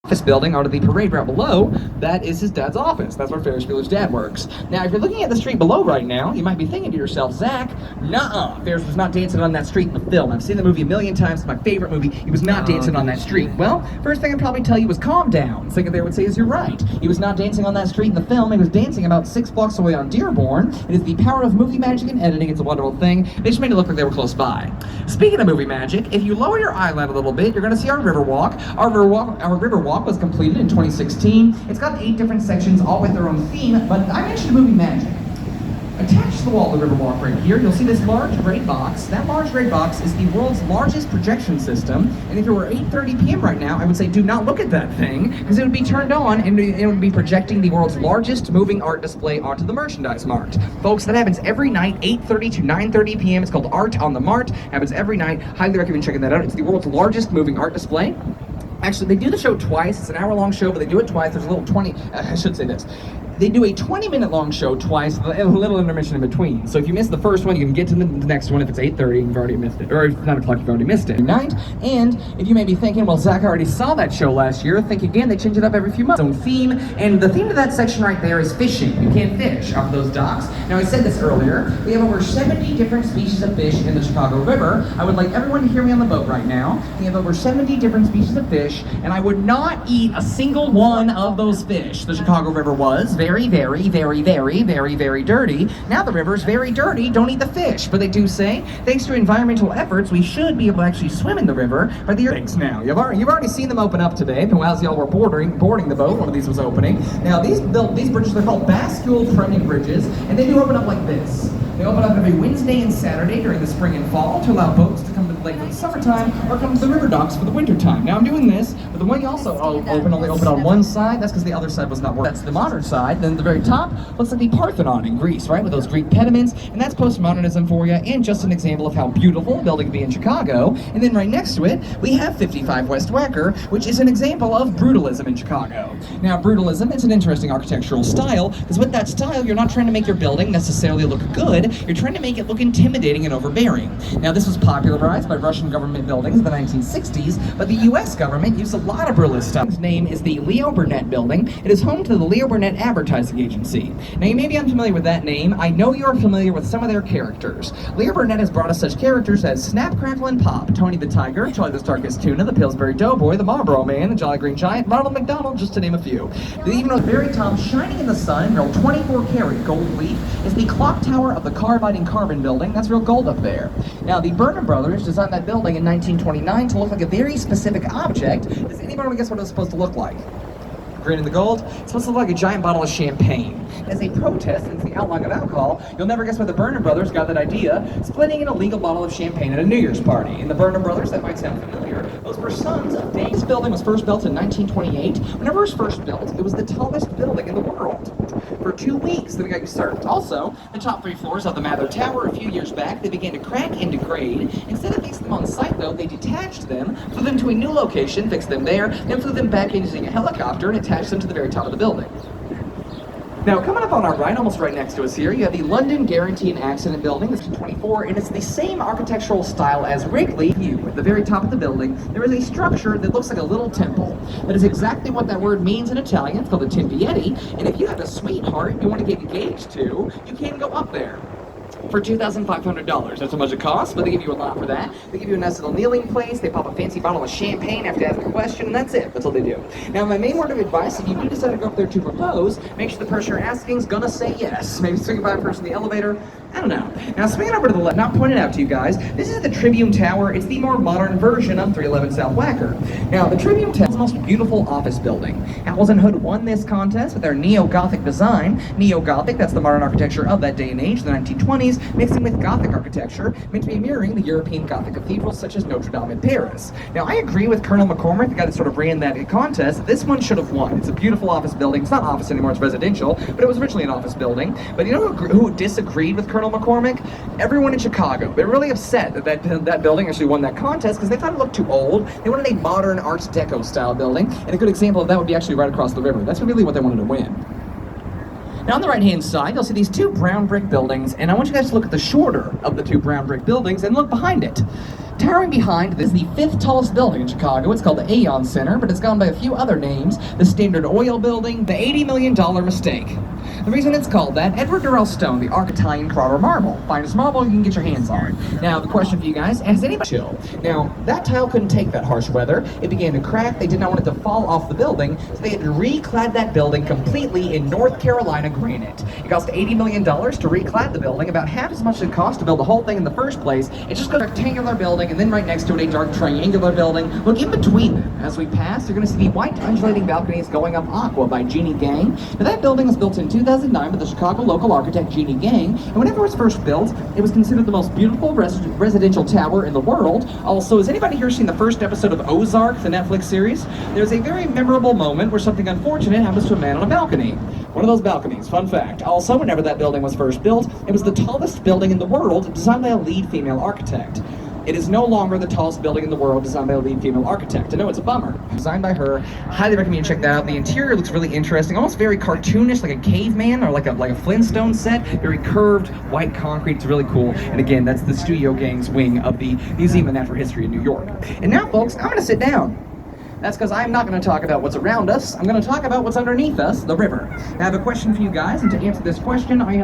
office building onto the parade route below, that is his dad's office. That's where Ferris Bueller's dad works. Now, if you're looking at the street below right now, you might be thinking to yourself, Zach, nuh-uh, Ferris was not dancing on that street in the film. I've seen the movie a million times. It's my favorite movie. He was not dancing on that street. Well, first thing I'd probably tell you was calm down. The thing that they would say is you're right. He was not dancing on that street in the film. He was dancing about 6 blocks away on Dearborn. It is the power of movie magic and editing. It's a wonderful thing. They just made it look like they were close by. Speaking of movie magic, if you lower your eyelid a little bit, you're going to see our river walk. Our river walk was completed in 2016. It's got 8 different sections, all with their own theme, but I mentioned movie magic. Attached to the wall of the Riverwalk right here, you'll see this large gray box. That large gray box is the world's largest projection system, and if it were 8:30 p.m. right now, I would say do not look at that thing, because it would be turned on and it would be projecting the world's largest moving art display onto the merchandise mart. Folks, that happens every night, 8:30 to 9:30 p.m. It's called Art on the Mart. Happens every night. Highly recommend checking that out. It's the world's largest moving art display. Actually, they do the show twice. It's an hour-long show, but they do it twice. There's a little I should say this. They do a 20-minute long show twice, a little intermission in between. So if you miss the first one, you can get to the next one. If it's 8:30, you've already missed it. Or if it's 9 o'clock, you've already missed it. And if you may be thinking, well, Zach already saw that show last year, think again, they change it up every few months. Own theme, and the theme of that section right there is fishing. You can't fish off those docks. Now, I said this earlier, we have over 70 different species of fish in the Chicago River. I would like everyone to hear me on the boat right now. We have over 70 different species of fish, and I would not eat a single one of those fish. The Chicago River was very, very, very, very, very, very dirty. Now the river's very dirty, don't eat the fish. But they do say, thanks to environmental efforts, we should be able to actually swim in the river by the year. Thanks now. You've already seen them open up today. As y'all were boarding the boat, one of these was opening. Now these bridges, they're called bascule trending bridges, and they do open up like this. They open up every Wednesday and Saturday during the spring and fall to allow boats to come to the lake for the summertime or come to the river docks for the winter time. Now I'm doing this, but the one you also only open on one side. That's because the other side was not working. That's the modern side. Then the very top looks like the Parthenon in Greece, right? With those Greek pediments, and that's postmodernism for you, and just an example of how beautiful a building can be in Chicago. And then right next to it, we have 55 West Wacker, which is an example of brutalism in Chicago. Now, brutalism is an interesting architectural style, because with that style, you're not trying to make your building necessarily look good, you're trying to make it look intimidating and overbearing. Now, this was popularized by Russian government buildings in the 1960s, but the U.S. government used a lot of brutalist style. Its name is the Leo Burnett Building. It is home to the Leo Burnett Advertising Agency. Now, you may be unfamiliar with that name. I know you're familiar with some of their characters. Leo Burnett has brought us such characters as Snap, Crackle, and Pop, Tony the Tiger, Charlie the Starkist Tuna, the Pillsbury Doughboy, the Marlboro Man, the Jolly Green Giant, Ronald McDonald, just to name a few. Even on the very top, shining in the sun, real 24-karat gold leaf, is the clock tower of the Carbiding Carbon Building. That's real gold up there. Now, the Burnham brothers designed that building in 1929 to look like a very specific object. Does anybody want to guess what it was supposed to look like? Green and the gold, it's supposed to look like a giant bottle of champagne. As a protest against the outlawing of alcohol, you'll never guess where the Burnham brothers got that idea, splitting an illegal bottle of champagne at a New Year's party. And the Burnham brothers, that might sound familiar, those were sons of Dave. This building was first built in 1928. Whenever it was first built, it was the tallest building in the world. For 2 weeks, then it got usurped. Also, the top 3 floors of the Mather Tower, a few years back, they began to crack and degrade. Instead of fixing them on site, though, they detached them, flew them to a new location, fixed them there, then flew them back in using a helicopter and attached them to the very top of the building. Now, coming up on our right, almost right next to us here, you have the London Guarantee and Accident Building. This is 24, and it's the same architectural style as Wrigley. At the very top of the building, there is a structure that looks like a little temple. That is exactly what that word means in Italian. It's called a Tempietto, and if you have a sweetheart you want to get engaged to, you can go up there. For $2,500. That's how much it costs, but they give you a lot for that. They give you a nice little kneeling place, they pop a fancy bottle of champagne after asking a question, and that's it. That's all they do. Now, my main word of advice, if you do decide to go up there to propose, make sure the person you're asking is gonna say yes. Maybe swing by a person in the elevator. I don't know. Now, swinging over to the left, not pointed out to you guys, this is the Tribune Tower. It's the more modern version of 311 South Wacker. Now, the Tribune Tower is the most beautiful office building. Owls and Hood won this contest with their neo-Gothic design. Neo-Gothic, that's the modern architecture of that day and age, the 1920s, mixing with Gothic architecture, meant to be mirroring the European Gothic cathedrals such as Notre Dame in Paris. Now, I agree with Colonel McCormick, the guy that sort of ran that contest. This one should have won. It's a beautiful office building. It's not office anymore, it's residential, but it was originally an office building. But you know who disagreed with Colonel McCormick? Everyone in Chicago. They're really upset that building actually won that contest because they thought it looked too old. They wanted a modern Art Deco style building, and a good example of that would be actually right across the river. That's really what they wanted to win. Now on the right-hand side, you'll see these 2 brown brick buildings, and I want you guys to look at the shorter of the 2 brown brick buildings and look behind it. towering behind this is the 5th tallest building in Chicago. It's called the Aon Center, but it's gone by a few other names. The Standard Oil Building, the $80 million mistake. The reason it's called that, Edward Durrell Stone, the Argentine Carrara marble. Finest marble you can get your hands on. Now, the question for you guys, has anybody chill? Now, that tile couldn't take that harsh weather. It began to crack. They did not want it to fall off the building, so they had to reclad that building completely in North Carolina granite. It cost $80 million to reclad the building, about half as much as it cost to build the whole thing in the first place. It's just a rectangular building, and then right next to it, a dark triangular building. Look, in between them, as we pass, you're going to see the white undulating balconies going up Aqua by Jeannie Gang. Now, that building was built in 2009 by the Chicago local architect Jeannie Gang, and whenever it was first built, it was considered the most beautiful residential tower in the world. Also, has anybody here seen the first episode of Ozark, the Netflix series? There's a very memorable moment where something unfortunate happens to a man on a balcony. One of those balconies, fun fact. Also, whenever that building was first built, it was the tallest building in the world, designed by a lead female architect. It is no longer the tallest building in the world designed by a lead female architect. I know it's a bummer. Designed by her. Highly recommend you check that out. The interior looks really interesting, almost very cartoonish, like a caveman or like a Flintstone set. Very curved, white concrete. It's really cool. And again, that's the Studio Gang's wing of the Museum of Natural History in New York. And now, folks, I'm going to sit down. That's because I'm not going to talk about what's around us. I'm going to talk about what's underneath us, the river. I have a question for you guys, and to answer this question, I have